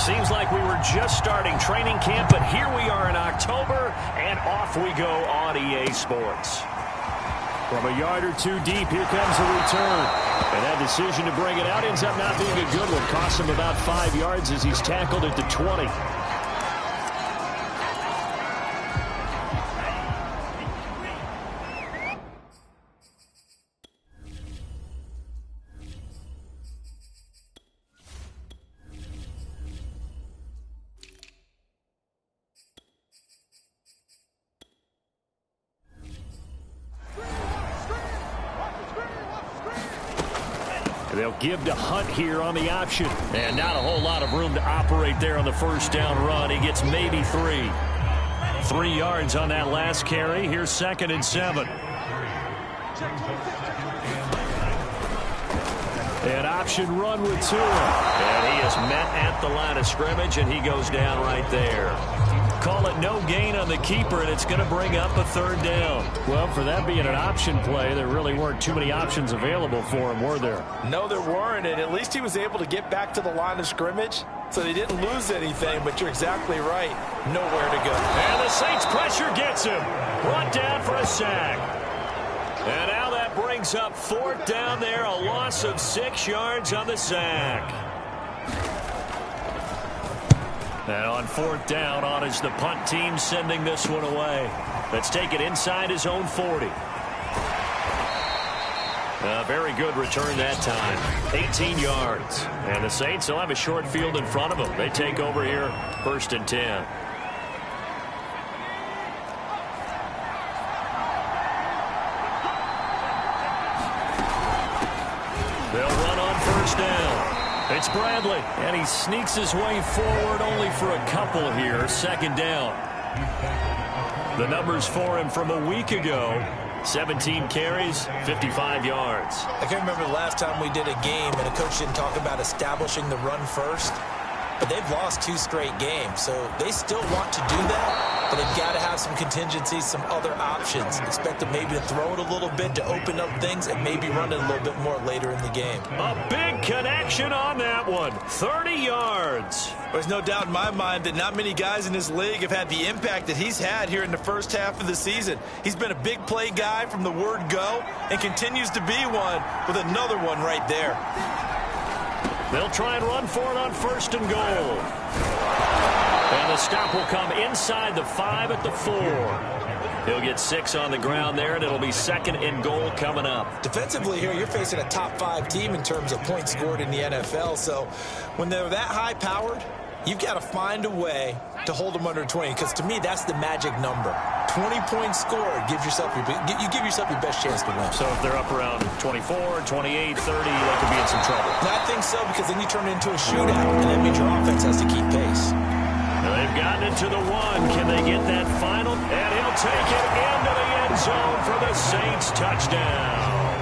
Seems like we were just starting training camp, but here we are in October, and off we go on EA Sports. From a yard or two deep, here comes the return. And that decision to bring it out ends up not being a good one. Cost him about 5 yards as he's tackled at the 20. They'll give to Hunt here on the option. And not a whole lot of room to operate there on the first down run. He gets maybe 3. 3 yards on that last carry. Here's 2nd and 7. An option run with Tua. And he is met at the line of scrimmage, and he goes down right there. Call it no gain on the keeper, and it's going to bring up a 3rd down. Well, for that being an option play, there really weren't too many options available for him, were there? No, there weren't, and at least he was able to get back to the line of scrimmage, so they didn't lose anything, but you're exactly right. Nowhere to go. And the Saints pressure gets him. Brought down for a sack. And now that brings up 4th down there, a loss of 6 yards on the sack. And on 4th down, on is the punt team sending this one away. Let's take it inside his own 40. A very good return that time. 18 yards. And the Saints will have a short field in front of them. They take over here, 1st and 10. They'll run on 1st down. It's Bradley, and he sneaks his way forward only for a couple here. 2nd down. The numbers for him from a week ago: 17 carries, 55 yards. I can't remember the last time we did a game and a coach didn't talk about establishing the run first. But they've lost 2 straight games, so they still want to do that. But they've got to have some contingencies, some other options. Expect them maybe to throw it a little bit to open up things and maybe run it a little bit more later in the game. A big connection on that one. 30 yards. There's no doubt in my mind that not many guys in this league have had the impact that he's had here in the first half of the season. He's been a big play guy from the word go and continues to be one with another one right there. They'll try and run for it on 1st and goal. And the stop will come inside the 5 at the 4. He'll get 6 on the ground there, and it'll be 2nd and goal coming up. Defensively here, you're facing a top 5 team in terms of points scored in the NFL. So when they're that high-powered, you've got to find a way to hold them under 20, because to me, that's the magic number. 20 points scored gives yourself you give yourself your best chance to win. So if they're up around 24, 28, 30, they could be in some trouble. I think so, because then you turn it into a shootout, and that means your offense has to keep pace. Now they've gotten into the 1. Can they get that final? And he'll take it into the end zone for the Saints touchdown.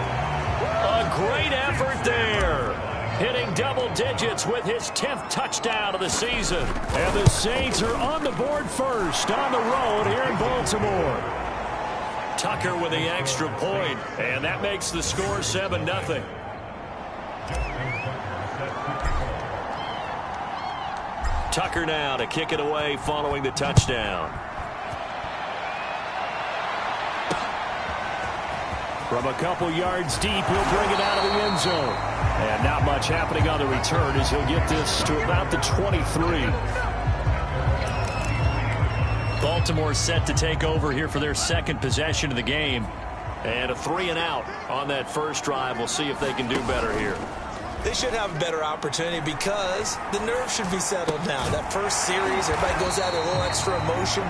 A great effort there. Hitting double digits with his 10th touchdown of the season. And the Saints are on the board first on the road here in Baltimore. Tucker with the extra point, and that makes the score 7-0. Tucker now to kick it away following the touchdown. From a couple yards deep, he'll bring it out of the end zone. And not much happening on the return as he'll get this to about the 23. Baltimore set to take over here for their 2nd possession of the game. And a 3-and-out on that first drive. We'll see if they can do better here. They should have a better opportunity because the nerves should be settled now. That first series, everybody goes out with a little extra emotion.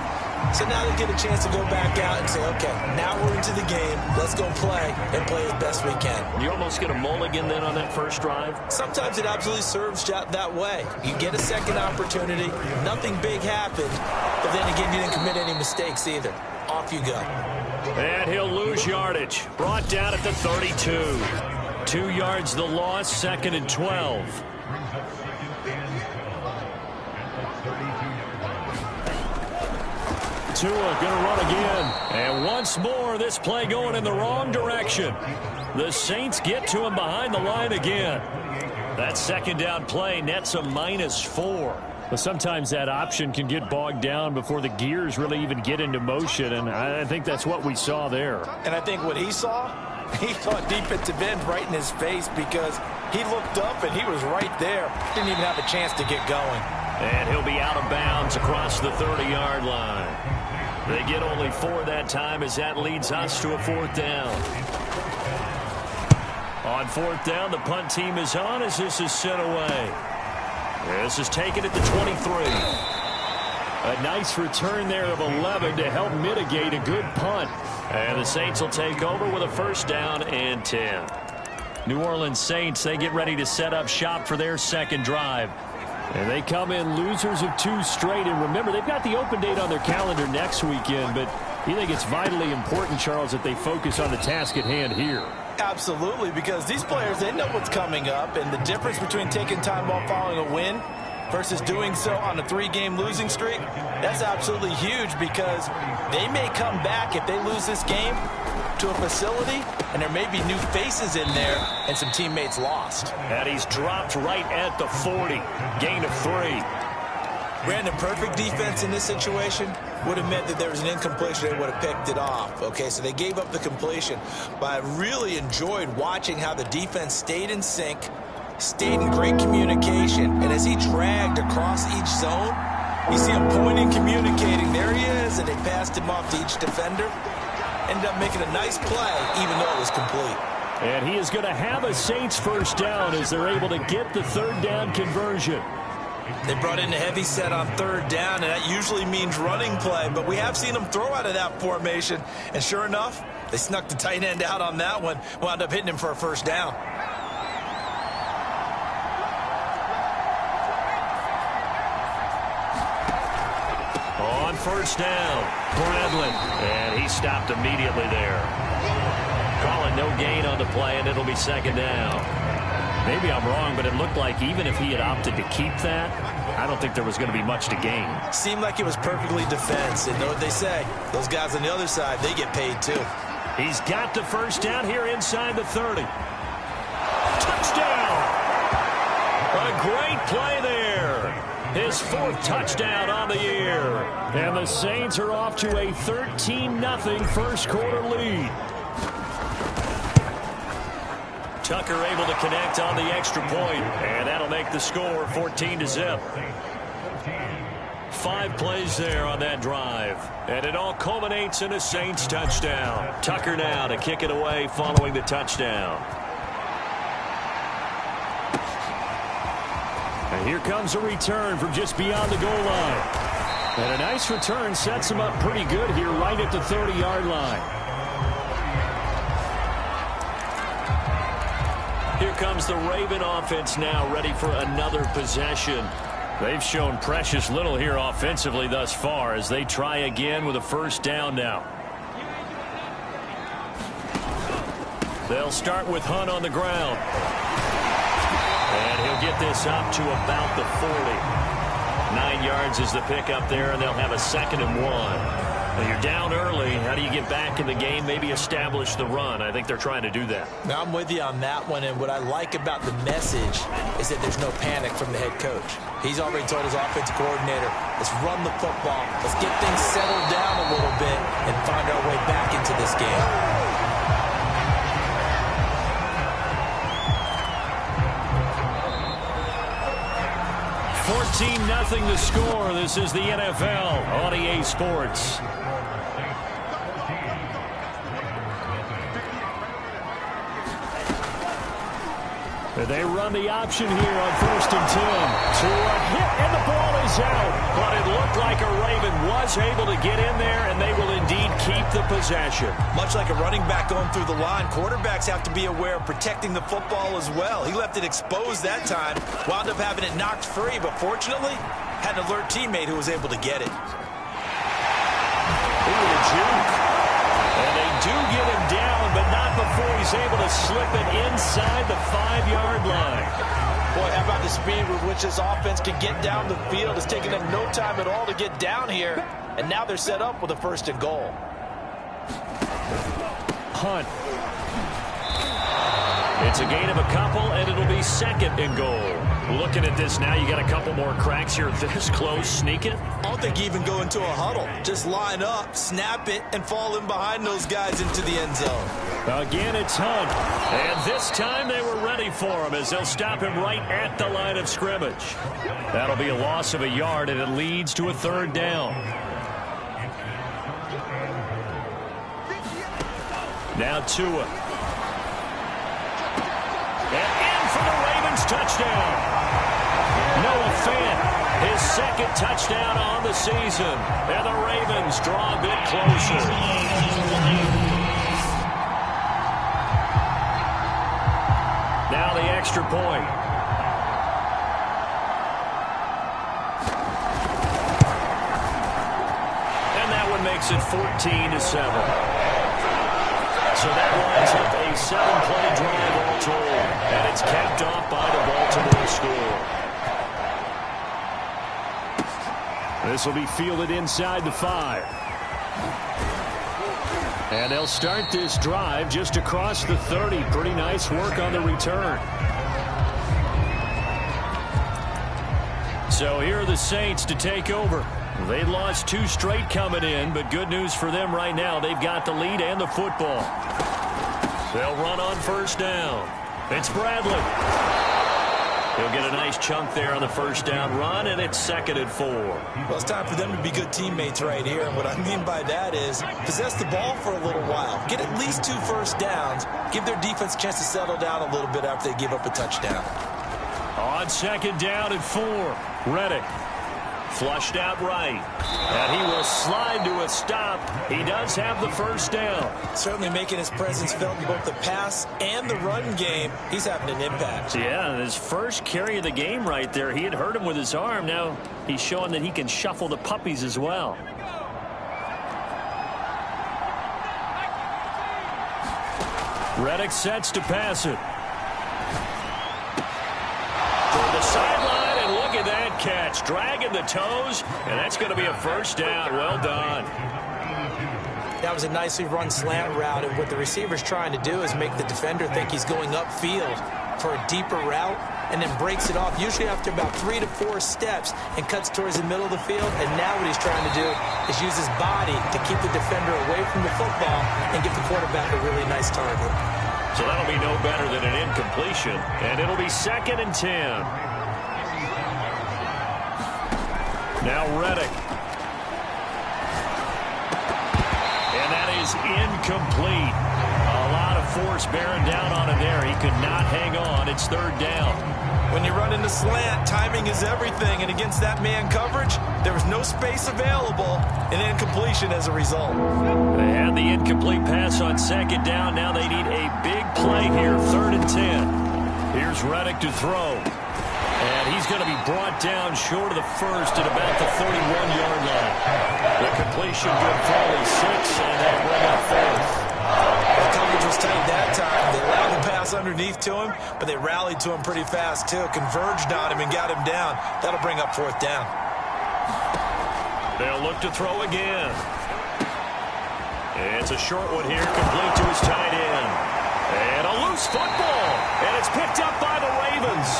So now they get a chance to go back out and say, okay, now we're into the game. Let's go play and play as best we can. You almost get a mulligan then on that first drive? Sometimes it absolutely serves that way. You get a 2nd opportunity. Nothing big happened. But then again, you didn't commit any mistakes either. Off you go. And he'll lose yardage. Brought down at the 32. 2 yards the loss, 2nd and 12. Tua going to run again. And once more, this play going in the wrong direction. The Saints get to him behind the line again. That 2nd down play nets a -4. But sometimes that option can get bogged down before the gears really even get into motion, and I think that's what we saw there. And I think what he saw defensive end right in his face, because he looked up and he was right there. Didn't even have a chance to get going. And he'll be out of bounds across the 30-yard line. They get only 4 that time as that leads us to a 4th down. On 4th down, the punt team is on as this is sent away. This is taken at the 23. A nice return there of 11 to help mitigate a good punt. And the Saints will take over with a 1st down and 10. New Orleans Saints, they get ready to set up shop for their 2nd drive. And they come in losers of 2 straight. And remember, they've got the open date on their calendar next weekend. But you think it's vitally important, Charles, that they focus on the task at hand here? Absolutely, because these players, they know what's coming up. And the difference between taking time off following a win versus doing so on a 3-game losing streak, that's absolutely huge, because they may come back if they lose this game to a facility, and there may be new faces in there and some teammates lost. And he's dropped right at the 40. Gain of 3. Brandon, perfect defense in this situation would have meant that there was an incompletion. They would have picked it off. Okay, so they gave up the completion. But I really enjoyed watching how the defense stayed in sync, stayed in great communication, and as he dragged across each zone, you see him pointing, communicating. There he is, and they passed him off to each defender. Ended up making a nice play, even though it was complete. And he is going to have a Saints 1st down as they're able to get the 3rd down conversion. They brought in a heavy set on 3rd down, and that usually means running play, but we have seen them throw out of that formation, and sure enough, they snuck the tight end out on that one, wound up hitting him for a 1st down. On 1st down, Bradley, and he stopped immediately there. Call it no gain on the play, and it'll be 2nd down. Maybe I'm wrong, but it looked like even if he had opted to keep that, I don't think there was going to be much to gain. Seemed like it was perfectly defense. And know what they say, those guys on the other side, they get paid too. He's got the 1st down here inside the 30. Touchdown! A great play there. His 4th touchdown on the year. And the Saints are off to a 13-0 first quarter lead. Tucker able to connect on the extra point, and that'll make the score 14-0. 5 plays there on that drive, and it all culminates in a Saints touchdown. Tucker now to kick it away following the touchdown. And here comes a return from just beyond the goal line. And a nice return sets him up pretty good here right at the 30-yard line. Here comes the Raven offense now, ready for another possession. They've shown precious little here offensively thus far as they try again with a 1st down now. They'll start with Hunt on the ground. And he'll get this up to about the 40. 9 yards is the pickup there, and they'll have a 2nd and 1. Well, you're down early. How do you get back in the game, maybe establish the run? I think they're trying to do that. Now, I'm with you on that one, and what I like about the message is that there's no panic from the head coach. He's already told his offensive coordinator, let's run the football, let's get things settled down a little bit and find our way back into this game. 14-0 the score. This is the NFL on EA Sports. They run the option here on 1st and 10. Tua hit, and the ball is out. But it looked like a Raven was able to get in there, and they will indeed keep the possession. Much like a running back going through the line, quarterbacks have to be aware of protecting the football as well. He left it exposed that time, wound up having it knocked free, but fortunately, had an alert teammate who was able to get it. Ooh, a juke. And they do get him down, but not before he's able to slip it inside the 5-yard line. Boy, how about the speed with which this offense can get down the field? It's taken them no time at all to get down here, and now they're set up with a 1st and goal. Hunt. It's a gain of a couple, and it'll be second and goal. Looking at this now, you got a couple more cracks here this close. Sneak it? I don't think you even go into a huddle. Just line up, snap it, and fall in behind those guys into the end zone. Again, it's Hunt. And this time they were ready for him as they'll stop him right at the line of scrimmage. That'll be a loss of a yard, and it leads to a third down. Now Tua. And in for the Ravens touchdown. Noah Fant, his second touchdown on the season. And the Ravens draw a bit closer. Now the extra point. And that one makes it 14-7. So that winds up a 7-play drive all told. And it's capped off by the Baltimore score. This will be fielded inside the 5. And they'll start this drive just across the 30. Pretty nice work on the return. So here are the Saints to take over. They lost 2 straight coming in, but good news for them right now. They've got the lead and the football. They'll run on first down. It's Bradley. He'll get a nice chunk there on the first down run, and it's 2nd and 4. Well, it's time for them to be good teammates right here. And what I mean by that is possess the ball for a little while. Get at least 2 first downs. Give their defense a chance to settle down a little bit after they give up a touchdown. On 2nd down and 4, Reddick. Flushed out right. And he will slide to a stop. He does have the first down. Certainly making his presence felt in both the pass and the run game. He's having an impact. Yeah, his first carry of the game right there. He had hurt him with his arm. Now he's showing that he can shuffle the puppies as well. Reddick sets to pass it. For the sideline. Look at that catch, dragging the toes, and that's going to be a first down. Well done. That was a nicely run slant route, and what the receiver's trying to do is make the defender think he's going upfield for a deeper route, and then breaks it off, usually after about 3 to 4 steps, and cuts towards the middle of the field. And now what he's trying to do is use his body to keep the defender away from the football and give the quarterback a really nice target. So that'll be no better than an incompletion, and it'll be 2nd and 10. Now Reddick. And that is incomplete. A lot of force bearing down on him there. He could not hang on. It's 3rd down. When you run into slant, timing is everything. And against that man coverage, there was no space available. And incompletion as a result. They had the incomplete pass on 2nd down. Now they need a big play here. 3rd and 10. Here's Reddick to throw. And he's going to be brought down short of the first at about the 31-yard line. The completion good for only 6, and they'll bring up 4th. The coverage was tight that time. They allowed the pass underneath to him, but they rallied to him pretty fast, too. Converged on him and got him down. That'll bring up 4th down. They'll look to throw again. It's a short one here, complete to his tight end. And a loose football, and it's picked up by the Ravens.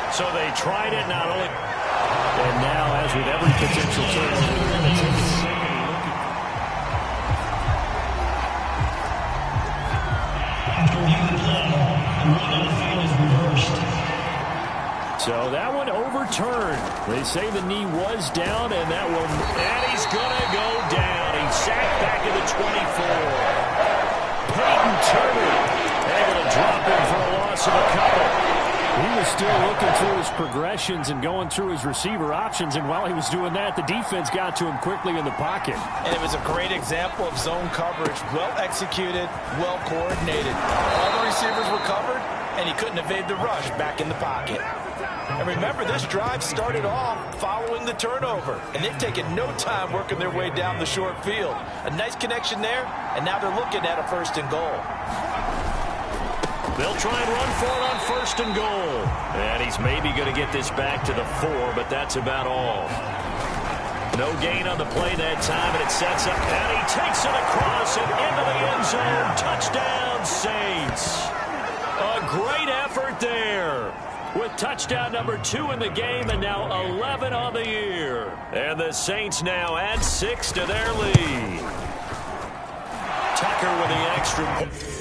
So they tried it not only. And now, as with every potential turnover, they're going to take a second look at. So that one overturned. They say the knee was down, and that one, and he's going to go down. He's sacked back at the 24. Peyton Turner able to drop him for a loss of a couple. He was still looking through his progressions and going through his receiver options, and while he was doing that, the defense got to him quickly in the pocket. And it was a great example of zone coverage. Well executed, well coordinated. All the receivers were covered, and he couldn't evade the rush back in the pocket. And remember, this drive started off following the turnover, and they've taken no time working their way down the short field. A nice connection there, and now they're looking at a 1st and goal. They'll try and run for it on 1st and goal. And he's maybe going to get this back to the 4, but that's about all. No gain on the play that time, and it sets up, and he takes it across and into the end zone. Touchdown, Saints. A great effort there, with touchdown number 2 in the game and now 11 on the year. And the Saints now add 6 to their lead. Tucker with the extra point.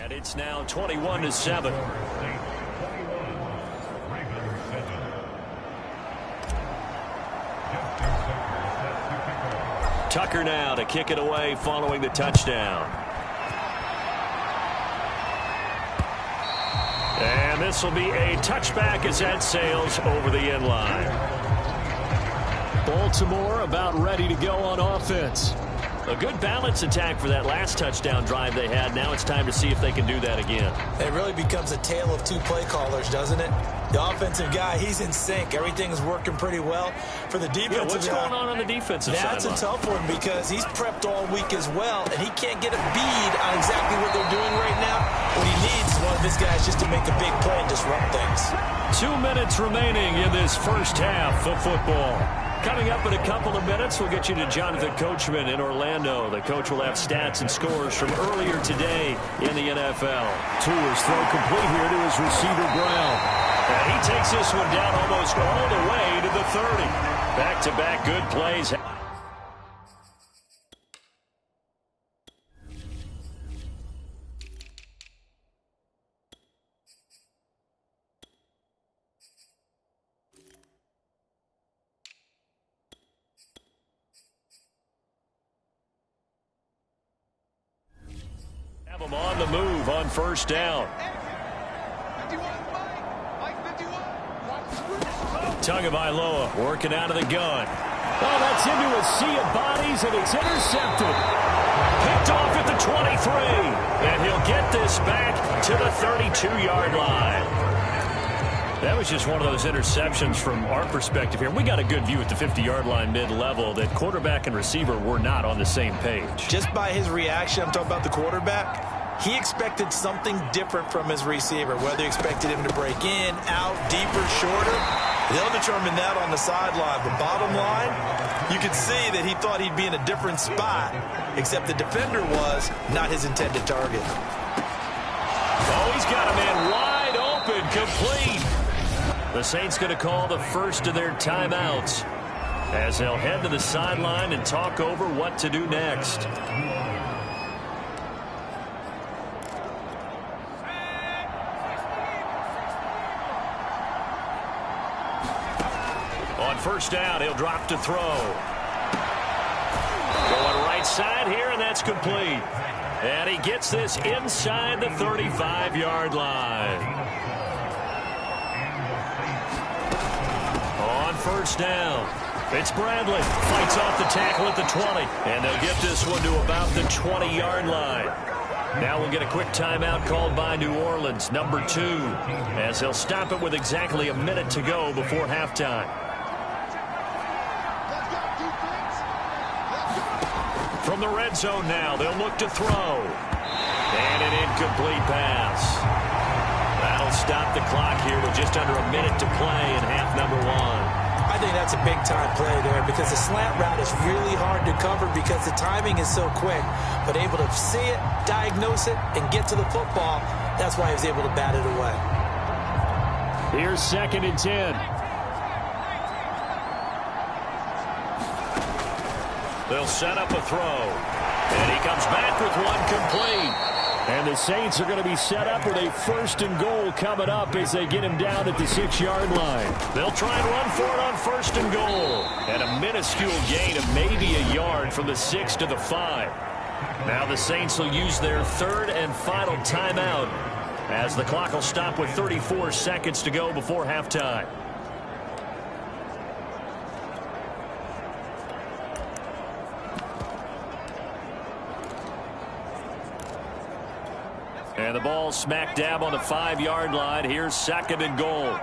And it's now 21-7. Tucker now to kick it away following the touchdown. And this will be a touchback as that sails over the end line. Baltimore about ready to go on offense. A good balance attack for that last touchdown drive they had. Now it's time to see if they can do that again. It really becomes a tale of two play callers, doesn't it? The offensive guy, he's in sync. Everything's working pretty well. For the defensive what's going on the defensive side? That's a tough one because he's prepped all week as well, and he can't get a bead on exactly what they're doing right now. What he needs is one of his guys just to make a big play and disrupt things. 2 minutes remaining in this first half of football. Coming up in a couple of minutes, we'll get you to Jonathan Coachman in Orlando. The coach will have stats and scores from earlier today in the NFL. Tour's throw complete here to his receiver, Brown. And he takes this one down almost all the way to the 30. Back-to-back good plays. Have them on the move on first down. Tagovailoa working out of the gun. Oh, that's into a sea of bodies, and it's intercepted. Picked off at the 23. And he'll get this back to the 32-yard line. That was just one of those interceptions from our perspective here. We got a good view at the 50-yard line mid-level that quarterback and receiver were not on the same page. Just by his reaction, I'm talking about the quarterback, he expected something different from his receiver, whether he expected him to break in, out, deeper, shorter. They'll determine that on the sideline. But bottom line, you could see that he thought he'd be in a different spot, except the defender was not his intended target. Oh, he's got a man wide open, complete. The Saints going to call the first of their timeouts as they'll head to the sideline and talk over what to do next. On first down, he'll drop to throw. Going right side here, and that's complete. And he gets this inside the 35-yard line. On first down, it's Bradley. Fights off the tackle at the 20. And they'll get this one to about the 20-yard line. Now we'll get a quick timeout called by New Orleans, number 2, as they'll stop it with exactly a minute to go before halftime. From the red zone now, they'll look to throw. And an incomplete pass. That'll stop the clock here with just under a minute to play in half number 1. I think that's a big-time play there because the slant route is really hard to cover because the timing is so quick. But able to see it, diagnose it, and get to the football, that's why he was able to bat it away. Here's 2nd and 10. They'll set up a throw. And he comes back with one complete. And the Saints are going to be set up with a 1st and goal coming up as they get him down at the 6-yard line. They'll try and run for it on 1st and goal. And a minuscule gain of maybe a yard from the 6 to the 5. Now the Saints will use their 3rd and final timeout as the clock will stop with 34 seconds to go before halftime. And the ball smack dab on the 5-yard line. Here's 2nd and goal.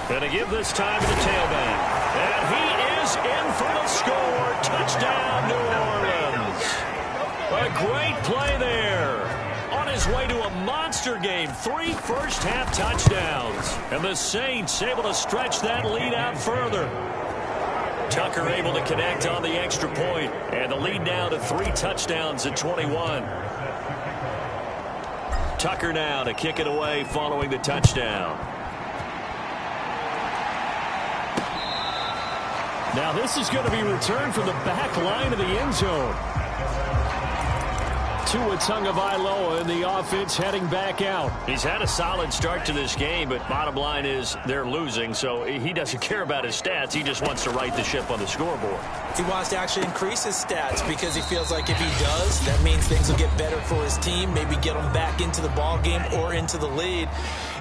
Going to give this time to the tailback. And he is in for the score. Touchdown, New Orleans. A great play there. On his way to a monster game. 3 first-half touchdowns. And the Saints able to stretch that lead out further. Tucker able to connect on the extra point, and the lead now to 3 touchdowns at 21. Tucker now to kick it away following the touchdown. Now this is going to be returned from the back line of the end zone. Tua Tagovailoa in the offense heading back out. He's had a solid start to this game, but bottom line is they're losing, so he doesn't care about his stats. He just wants to right the ship on the scoreboard. He wants to actually increase his stats because he feels like if he does, that means things will get better for his team, maybe get them back into the ball game or into the lead.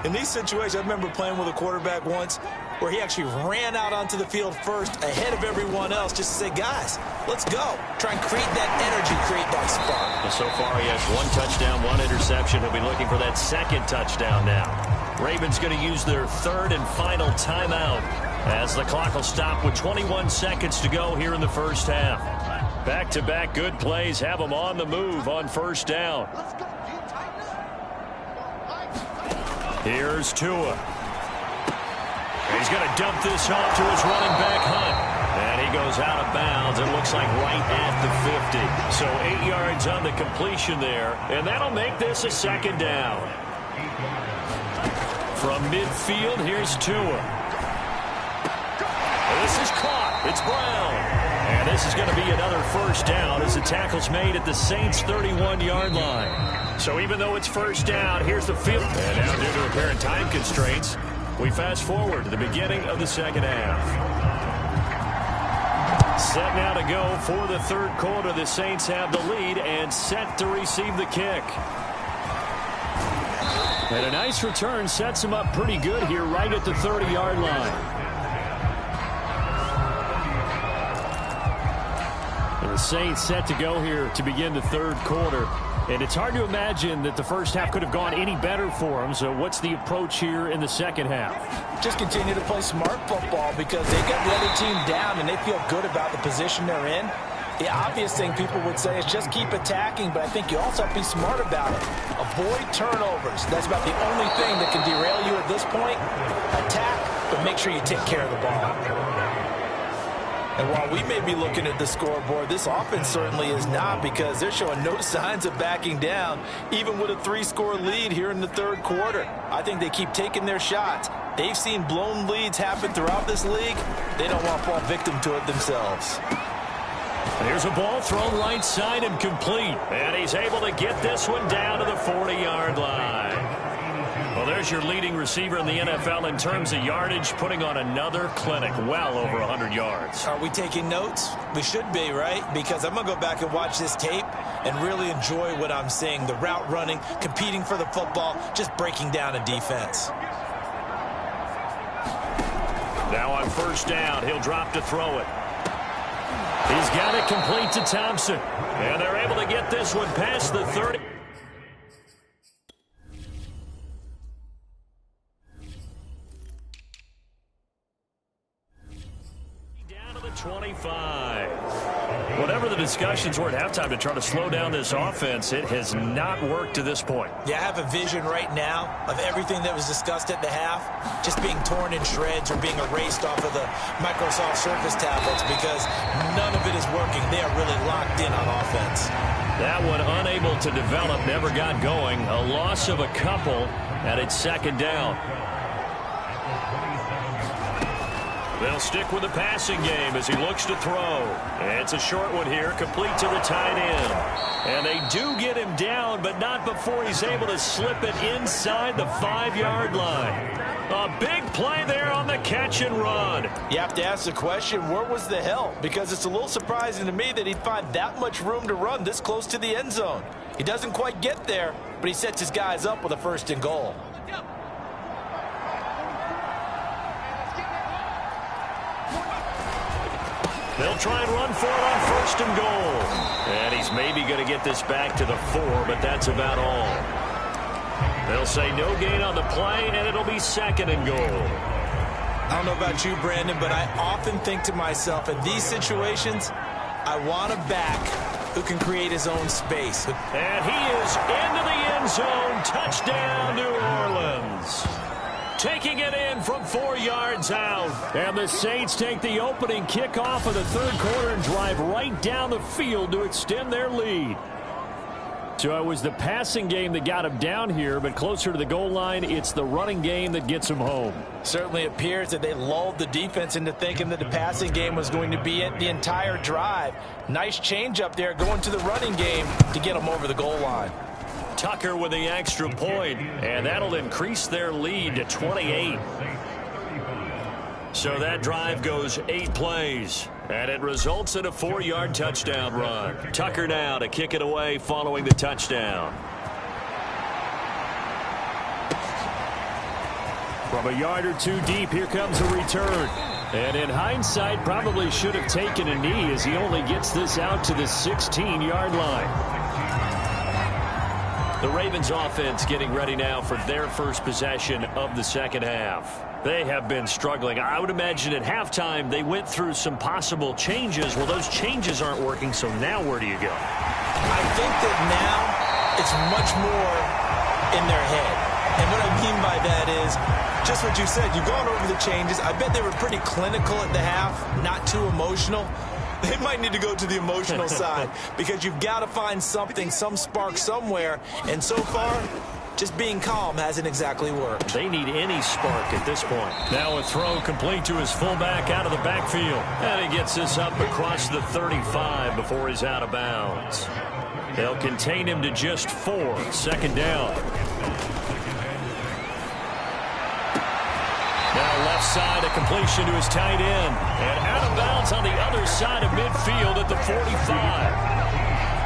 In these situations, I remember playing with a quarterback once where he actually ran out onto the field first ahead of everyone else just to say, guys, let's go. Try and create that energy, create that spark. Well, so far he has 1 touchdown, 1 interception. He'll be looking for that 2nd touchdown now. Ravens going to use their 3rd and final timeout as the clock will stop with 21 seconds to go here in the first half. Back-to-back good plays have them on the move on first down. Here's Tua. He's going to dump this off to his running back, Hunt. And he goes out of bounds. It looks like right at the 50. So 8 yards on the completion there. And that'll make this a 2nd down. From midfield, here's Tua. This is caught. It's Brown. And this is going to be another first down as the tackle's made at the Saints' 31-yard line. So even though it's first down, here's the field. And now due to apparent time constraints, we fast forward to the beginning of the second half. Set now to go for the 3rd quarter. The Saints have the lead and set to receive the kick. And a nice return sets him up pretty good here right at the 30-yard line. And the Saints set to go here to begin the 3rd quarter. And it's hard to imagine that the first half could have gone any better for them. So what's the approach here in the second half? Just continue to play smart football because they got the other team down and they feel good about the position they're in. The obvious thing people would say is just keep attacking, but I think you also have to be smart about it. Avoid turnovers. That's about the only thing that can derail you at this point. Attack, but make sure you take care of the ball. And while we may be looking at the scoreboard, this offense certainly is not because they're showing no signs of backing down, even with a 3-score lead here in the 3rd quarter. I think they keep taking their shots. They've seen blown leads happen throughout this league. They don't want to fall victim to it themselves. There's a ball thrown right side and complete. And he's able to get this one down to the 40-yard line. Well, there's your leading receiver in the NFL in terms of yardage, putting on another clinic, well over 100 yards. Are we taking notes? We should be, right? Because I'm going to go back and watch this tape and really enjoy what I'm seeing. The route running, competing for the football, just breaking down a defense. Now on first down, he'll drop to throw it. He's got it complete to Thompson. And they're able to get this one past the 30. Down to the 25. Whatever the discussions were at halftime to try to slow down this offense, it has not worked to this point. Yeah, I have a vision right now of everything that was discussed at the half just being torn in shreds or being erased off of the Microsoft Surface tablets because none of it is working. They are really locked in on offense. That one unable to develop, never got going. A loss of a couple, and it's 2nd down. They'll stick with the passing game as he looks to throw. It's a short one here, complete to the tight end. And they do get him down, but not before he's able to slip it inside the 5-yard line. A big play there on the catch and run. You have to ask the question, where was the help? Because it's a little surprising to me that he'd find that much room to run this close to the end zone. He doesn't quite get there, but he sets his guys up with a 1st and goal. They'll try and run for it on 1st and goal. And he's maybe going to get this back to the 4, but that's about all. They'll say no gain on the play, and it'll be 2nd and goal. I don't know about you, Brandon, but I often think to myself, in these situations, I want a back who can create his own space. And he is into the end zone. Touchdown, New Orleans. Taking it in from 4 yards out. And the Saints take the opening kickoff of the 3rd quarter and drive right down the field to extend their lead. So it was the passing game that got him down here, but closer to the goal line, it's the running game that gets him home. Certainly appears that they lulled the defense into thinking that the passing game was going to be it the entire drive. Nice change up there going to the running game to get them over the goal line. Tucker with the extra point, and that'll increase their lead to 28. So that drive goes 8 plays, and it results in a 4-yard touchdown run. Tucker now to kick it away following the touchdown. From a yard or two deep, here comes a return. And in hindsight, probably should have taken a knee as he only gets this out to the 16-yard line. The Ravens offense getting ready now for their first possession of the second half. They have been struggling. I would imagine at halftime they went through some possible changes. Well, those changes aren't working, so now where do you go? I think that now it's much more in their head. And what I mean by that is just what you said. You've gone over the changes. I bet they were pretty clinical at the half, not too emotional. They might need to go to the emotional side because you've got to find something, some spark somewhere. And so far, just being calm hasn't exactly worked. They need any spark at this point. Now a throw complete to his fullback out of the backfield. And he gets this up across the 35 before he's out of bounds. They'll contain him to just 4. Second down. Now left side, a completion to his tight end. And out of bounds on the other side of midfield at the 45.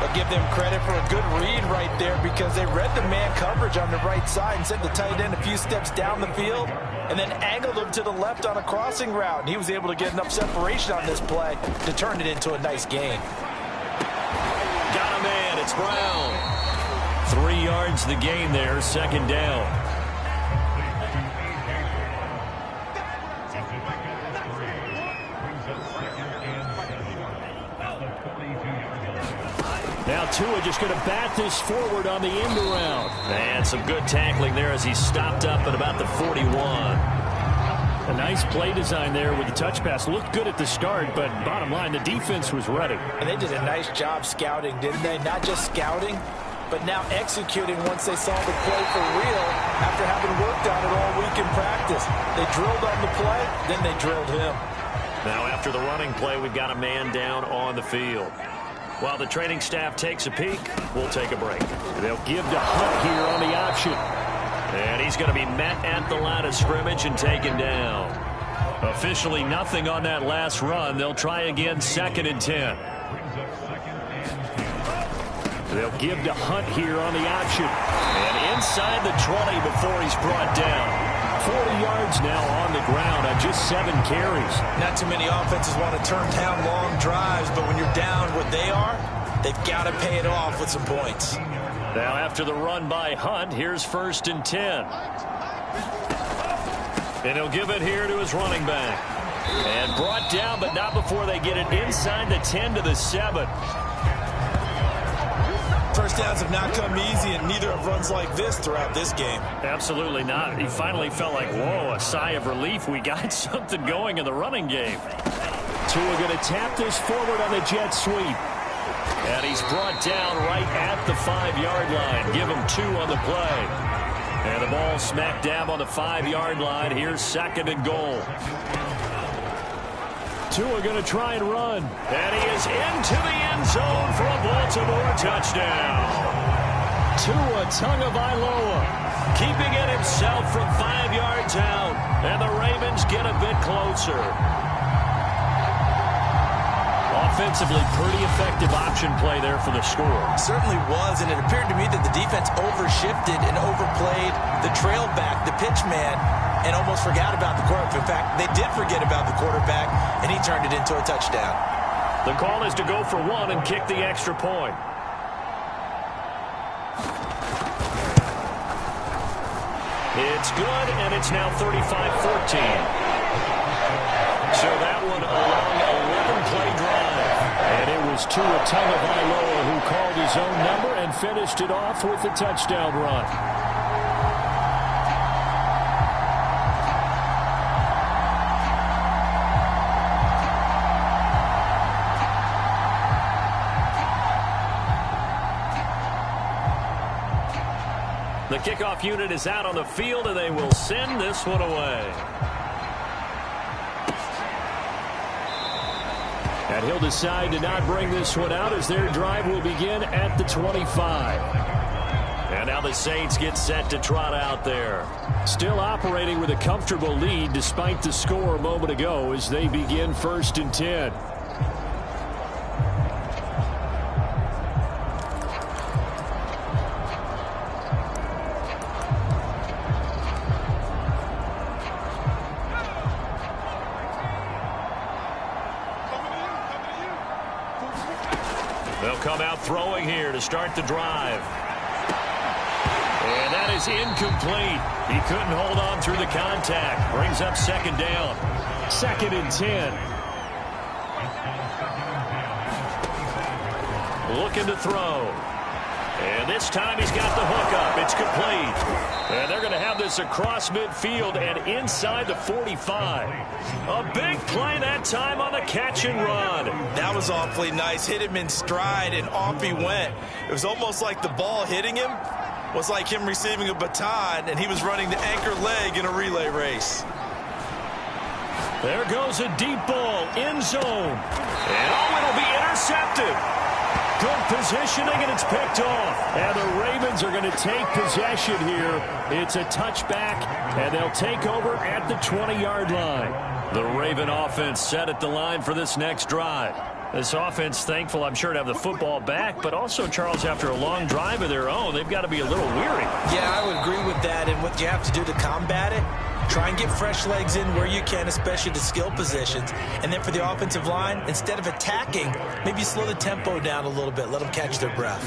I'll give them credit for a good read right there because they read the man coverage on the right side and sent the tight end a few steps down the field and then angled him to the left on a crossing route. And he was able to get enough separation on this play to turn it into a nice gain. Got a man. It's Brown. 3 yards the gain there. Second down. Now Tua just going to bat this forward on the end around. And some good tackling there as he stopped up at about the 41. A nice play design there with the touch pass. Looked good at the start, but bottom line, the defense was ready. And they did a nice job scouting, didn't they? Not just scouting, but now executing once they saw the play for real after having worked on it all week in practice. They drilled on the play, then they drilled him. Now after the running play, we've got a man down on the field. While the training staff takes a peek, we'll take a break. They'll give to Hunt here on the option. And he's going to be met at the line of scrimmage and taken down. Officially nothing on that last run. They'll try again, 2nd and 10. They'll give to Hunt here on the option. And inside the 20 before he's brought down. 40 yards now on the ground on just 7 carries. Not too many offenses want to turn down long drives, but when you're down what they are, they've got to pay it off with some points. Now after the run by Hunt, here's 1st and 10. And he'll give it here to his running back. And brought down, but not before they get it inside the 10 to the 7. First downs have not come easy, and neither have runs like this throughout this game. Absolutely not. He finally felt like, whoa, a sigh of relief. We got something going in the running game. Tua going to tap this forward on the jet sweep. And he's brought down right at the 5-yard line. Give him 2 on the play. And the ball smack dab on the 5-yard line. Here's 2nd and goal. Tua going to try and run. And he is into the end zone for a Baltimore touchdown. Tua Tagovailoa keeping it himself from 5 yards out. And the Ravens get a bit closer. Offensively, pretty effective option play there for the score. Certainly was, and it appeared to me that the defense overshifted and overplayed the trail back, the pitch man, and almost forgot about the quarterback. In fact, they did forget about the quarterback, and he turned it into a touchdown. The call is to go for 1 and kick the extra point. It's good, and it's now 35-14. So that one a long 11-play drive. And it was Tua Tagovailoa who called his own number and finished it off with a touchdown run. The kickoff unit is out on the field, and they will send this one away. And he'll decide to not bring this one out as their drive will begin at the 25. And now the Saints get set to trot out there. Still operating with a comfortable lead despite the score a moment ago as they begin 1st and 10. They'll come out throwing here to start the drive. And that is incomplete. He couldn't hold on through the contact. Brings up 2nd down. 2nd and 10. Looking to throw. And this time he's got the hook up. It's complete. And they're going to have this across midfield and inside the 45. A big play that time on the catch and run. That was awfully nice. Hit him in stride, and off he went. It was almost like the ball hitting him was like him receiving a baton, and he was running the anchor leg in a relay race. There goes a deep ball, end zone. And it'll be intercepted. Good positioning, and it's picked off. And the Ravens are going to take possession here. It's a touchback, and they'll take over at the 20-yard line. The Raven offense set at the line for this next drive. This offense thankful, I'm sure, to have the football back, but also, Charles, after a long drive of their own, they've got to be a little weary. Yeah, I would agree with that, and what you have to do to combat it, try and get fresh legs in where you can, especially the skill positions. And then for the offensive line, instead of attacking, maybe slow the tempo down a little bit. Let them catch their breath.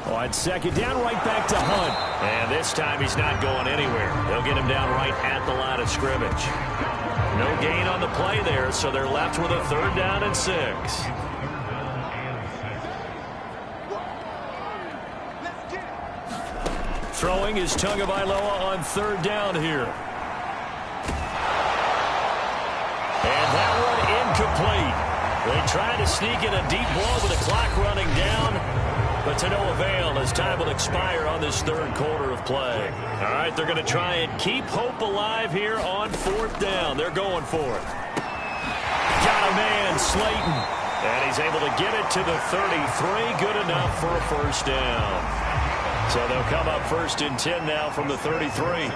On 2nd down, right back to Hunt. And this time he's not going anywhere. They'll get him down right at the line of scrimmage. No gain on the play there, so they're left with a 3rd down and 6. Throwing is Tagovailoa on 3rd down here. And that one incomplete. They tried to sneak in a deep ball with the clock running down, but to no avail as time will expire on this 3rd quarter of play. All right, they're going to try and keep hope alive here on 4th down. They're going for it. Got a man, Slayton. And he's able to get it to the 33. Good enough for a 1st down. So they'll come up 1st and 10 now from the 33.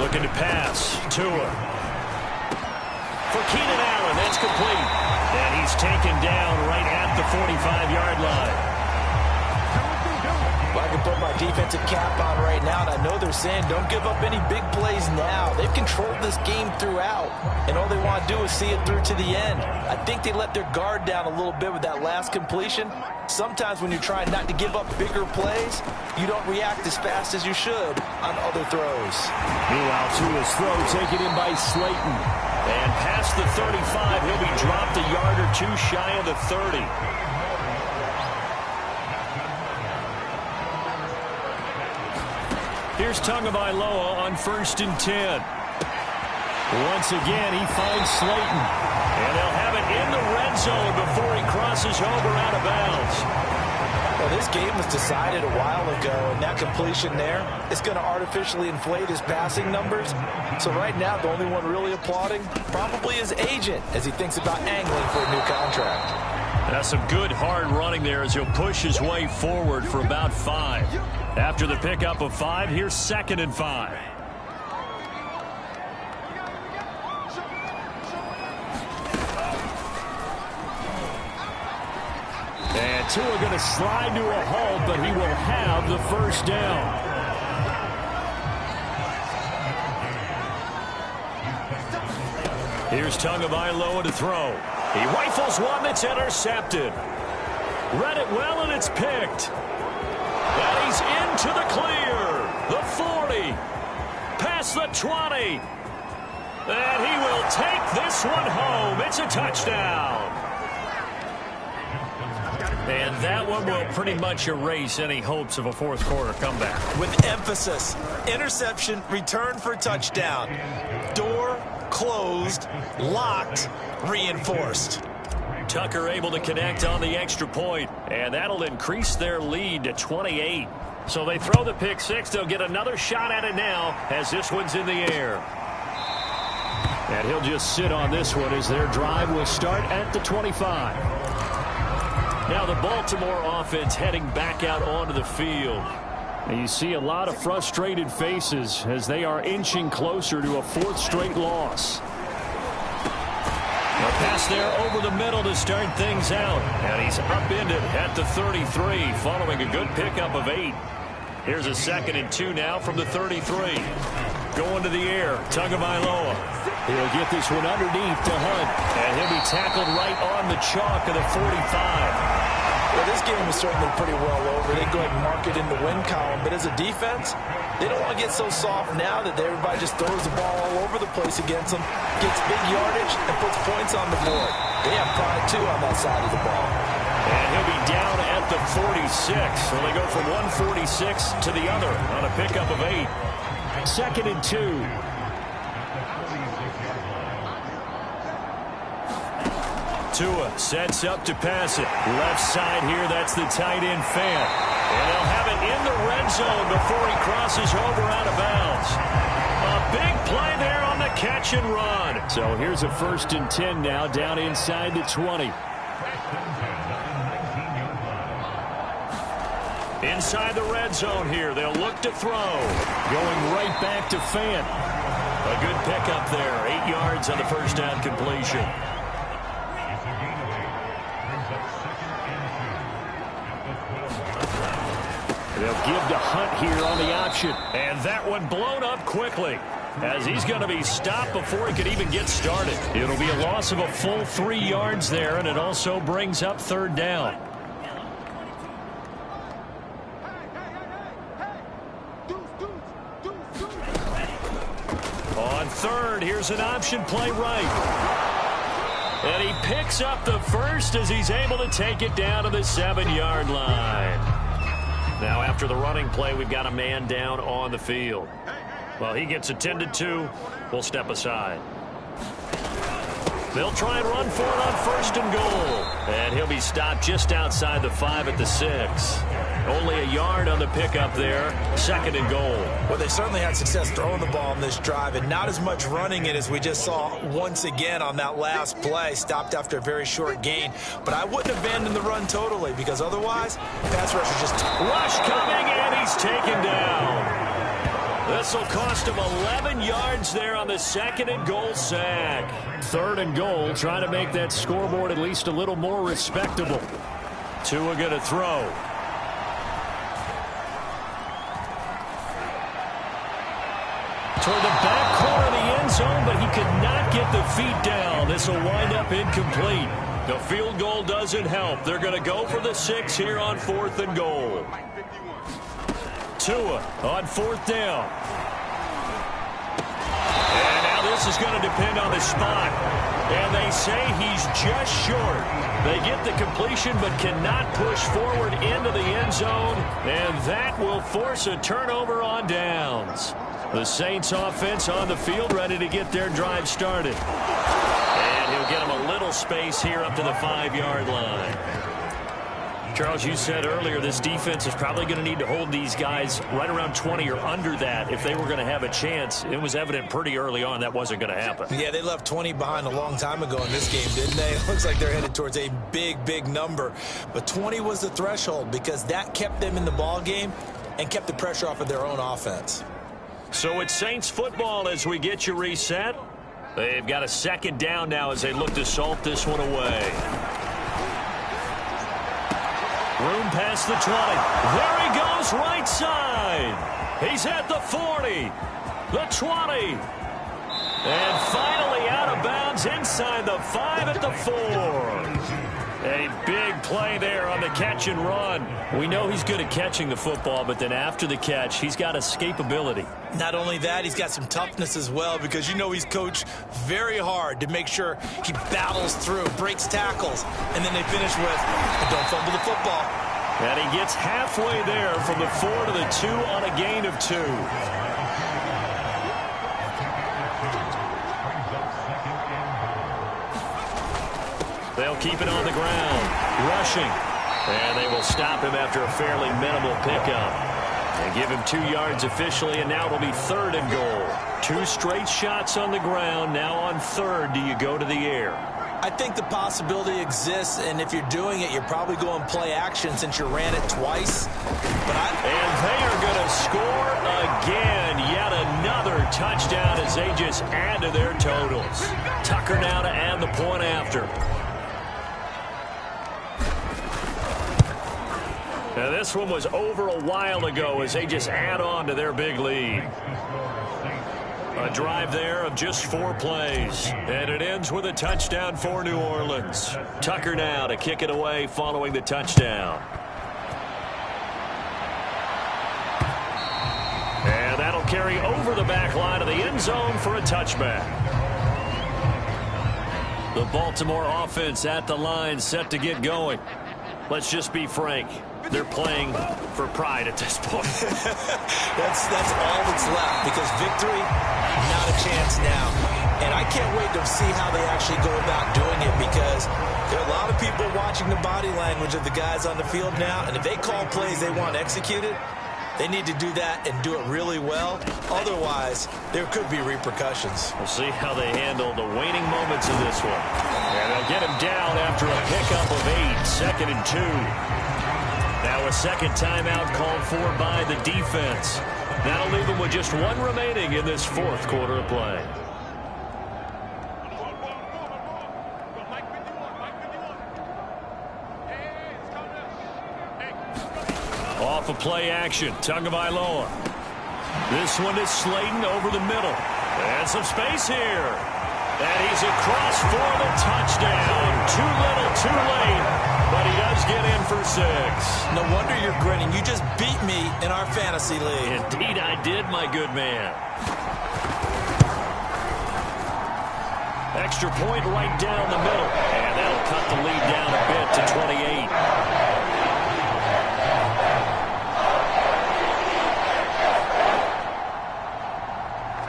Looking to pass. Tua. For Keenan Allen, that's complete. And he's taken down right at the 45-yard line. Well, I can put my defensive cap on right now, and I know they're saying don't give up any big plays now. They've controlled this game throughout, and all they want to do is see it through to the end. I think they let their guard down a little bit with that last completion. Sometimes when you're trying not to give up bigger plays, you don't react as fast as you should on other throws. Meanwhile, Tua's throw taken in by Slayton. And past the 35, he'll be dropped a yard or 2 shy of the 30. Here's Tagovailoa on 1st and 10. Once again, he finds Slayton. And they'll have it in the red zone before he crosses over out of bounds. Well, this game was decided a while ago, and that completion there is going to artificially inflate his passing numbers. So right now, the only one really applauding probably his agent as he thinks about angling for a new contract. That's some good hard running there as he'll push his way forward for about 5. After the pickup of 5, here's 2nd and 5. And Tua going to slide to a halt, but he will have the 1st down. Here's Tagovailoa to throw. He rifles one that's intercepted. Read it well, and it's picked. And he's into the clear. The 40. Past the 20. And he will take this one home. It's a touchdown. And that one will pretty much erase any hopes of a 4th quarter comeback. With emphasis, interception, return for touchdown. Door closed, locked, reinforced. Tucker able to connect on the extra point, and that'll increase their lead to 28. So they throw the pick six. They'll get another shot at it now as this one's in the air. And he'll just sit on this one as their drive will start at the 25. Now the Baltimore offense heading back out onto the field. And you see a lot of frustrated faces as they are inching closer to a fourth straight loss. A pass there over the middle to start things out. And he's upended at the 33 following a good pickup of 8. Here's a 2nd and 2 now from the 33. Going to the air, Tagovailoa. He'll get this one underneath to Hunt. And he'll be tackled right on the chalk of the 45. Well, this game was certainly pretty well over. They go ahead and mark it in the win column. But as a defense, they don't want to get so soft now that everybody just throws the ball all over the place against them, gets big yardage, and puts points on the board. They have pride, too, on that side of the ball. And he'll be down at the 46. So they go from 146 to the other on a pickup of 8. 2nd and 2. Tua sets up to pass it. Left side here, that's the tight end Fant. And they'll have it in the red zone before he crosses over out of bounds. A big play there on the catch and run. So here's a 1st and 10 now down inside the 20. Inside the red zone here, they'll look to throw. Going right back to Fant. A good pickup there, 8 yards on the first down completion. They'll give to Hunt here on the option. And that one blown up quickly as he's going to be stopped before he could even get started. It'll be a loss of a full 3 yards there, and it also brings up 3rd down. On 3rd, here's an option play right. And he picks up the first as he's able to take it down to the 7-yard line. Now, after the running play, we've got a man down on the field. Well, he gets attended to. We'll step aside. They'll try and run for it on 1st and goal. And he'll be stopped just outside the 5 at the 6. Only a yard on the pickup there. 2nd and goal. Well, they certainly had success throwing the ball in this drive, and not as much running it as we just saw once again on that last play. Stopped after a very short gain. But I wouldn't abandon the run totally, because otherwise, pass rush is just... Rush coming, and he's taken down. This will cost him 11 yards there on the 2nd and goal sack. 3rd and goal, trying to make that scoreboard at least a little more respectable. Tua going to throw. Toward the back corner of the end zone, but he could not get the feet down. This will wind up incomplete. The field goal doesn't help. They're going to go for the 6 here on 4th and goal. Tua on 4th down. And now this is going to depend on the spot. And they say he's just short. They get the completion but cannot push forward into the end zone. And that will force a turnover on downs. The Saints offense on the field ready to get their drive started. And he'll get him a little space here up to the 5-yard line. Charles, you said earlier this defense is probably going to need to hold these guys right around 20 or under that if they were going to have a chance. It was evident pretty early on that wasn't going to happen. Yeah, they left 20 behind a long time ago in this game, didn't they? It looks like they're headed towards a big, big number. But 20 was the threshold because that kept them in the ball game and kept the pressure off of their own offense. So it's Saints football as we get you reset. They've got a 2nd down now as they look to salt this one away. Room past the 20. There he goes, right side. He's at the 40, the 20. And finally out of bounds inside the 5 at the 4. A big play there on the catch and run. We know he's good at catching the football, but then after the catch, he's got escapability. Not only that, he's got some toughness as well because you know he's coached very hard to make sure he battles through, breaks tackles, and then they finish with, don't fumble the football. And he gets halfway there from the 4 to the 2 on a gain of 2. They'll keep it on the ground. Rushing. And they will stop him after a fairly minimal pickup. And give him 2 yards officially, and now it'll be 3rd and goal. 2 straight shots on the ground. Now on 3rd, do you go to the air? I think the possibility exists, and if you're doing it, you're probably going play action since you ran it twice. And they are going to score again. Yet another touchdown as they just add to their totals. Tucker now to add the point after. Now this one was over a while ago as they just add on to their big lead. A drive there of just 4 plays. And it ends with a touchdown for New Orleans. Tucker now to kick it away following the touchdown. And that'll carry over the back line of the end zone for a touchback. The Baltimore offense at the line set to get going. Let's just be frank. They're playing for pride at this point. That's all that's left, because victory, not a chance now. And I can't wait to see how they actually go about doing it, because there are a lot of people watching the body language of the guys on the field now, and if they call plays they want executed, they need to do that and do it really well. Otherwise, there could be repercussions. We'll see how they handle the waning moments of this one. And they'll get him down after a pickup of 8, 2nd and 2. Now a second timeout called for by the defense. That'll leave them with just 1 remaining in this 4th quarter of play. Off of play action, Tagovailoa. This one is Slayton over the middle. And some space here. And he's across for the touchdown. Too little, too late. But he does get in for 6. No wonder you're grinning. You just beat me in our fantasy league. Indeed I did, my good man. Extra point right down the middle. And that'll cut the lead down a bit to 28.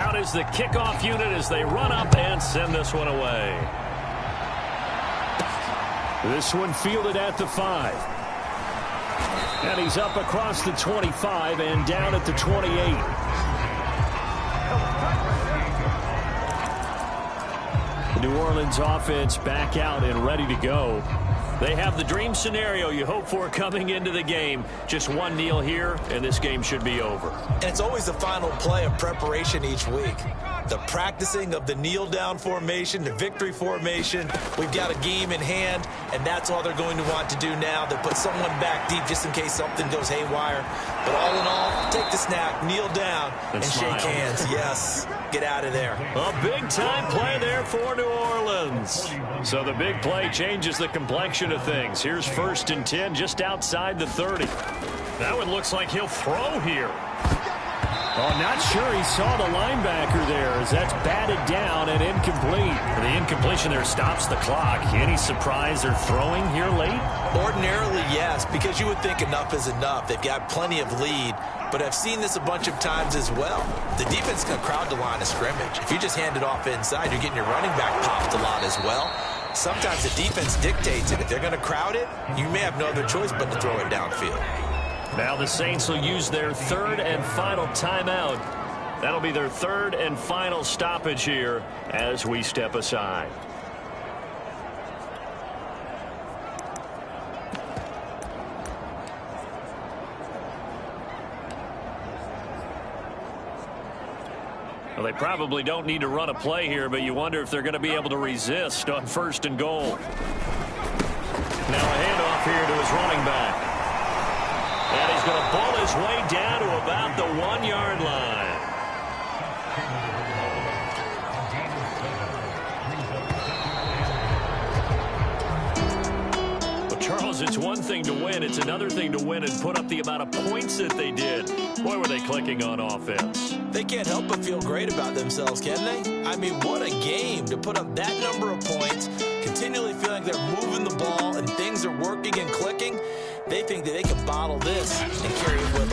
Out is the kickoff unit as they run up and send this one away. This one fielded at the 5. And he's up across the 25 and down at the 28. The New Orleans offense back out and ready to go. They have the dream scenario you hope for coming into the game. Just 1 kneel here, and this game should be over. And it's always the final play of preparation each week. The practicing of the kneel-down formation, the victory formation. We've got a game in hand, and that's all they're going to want to do now. They put someone back deep just in case something goes haywire. But all in all, take the snap, kneel down, and shake hands. Yes, get out of there. A big-time play there for New Orleans. So the big play changes the complexion of things. Here's 1st and 10 just outside the 30. That one looks like he'll throw here. Oh, not sure he saw the linebacker there as that's batted down and incomplete. The incompletion there stops the clock. Any surprise they're throwing here late? Ordinarily, yes, because you would think enough is enough. They've got plenty of lead, but I've seen this a bunch of times as well. The defense can crowd the line of scrimmage. If you just hand it off inside, you're getting your running back popped a lot as well. Sometimes the defense dictates it. If they're going to crowd it, you may have no other choice but to throw it downfield. Now the Saints will use their 3rd and final timeout. That'll be their 3rd and final stoppage here as we step aside. Well, they probably don't need to run a play here, but you wonder if they're going to be able to resist on 1st and goal. Now a handoff here to his running back. And he's going to pull his way down to about the 1-yard line. Well, Charles, it's one thing to win. It's another thing to win and put up the amount of points that they did. Boy, were they clicking on offense. They can't help but feel great about themselves, can they? I mean, what a game to put up that number of points, continually feeling like they're moving the ball and things are working and clicking. They think that they can bottle this and carry it with them.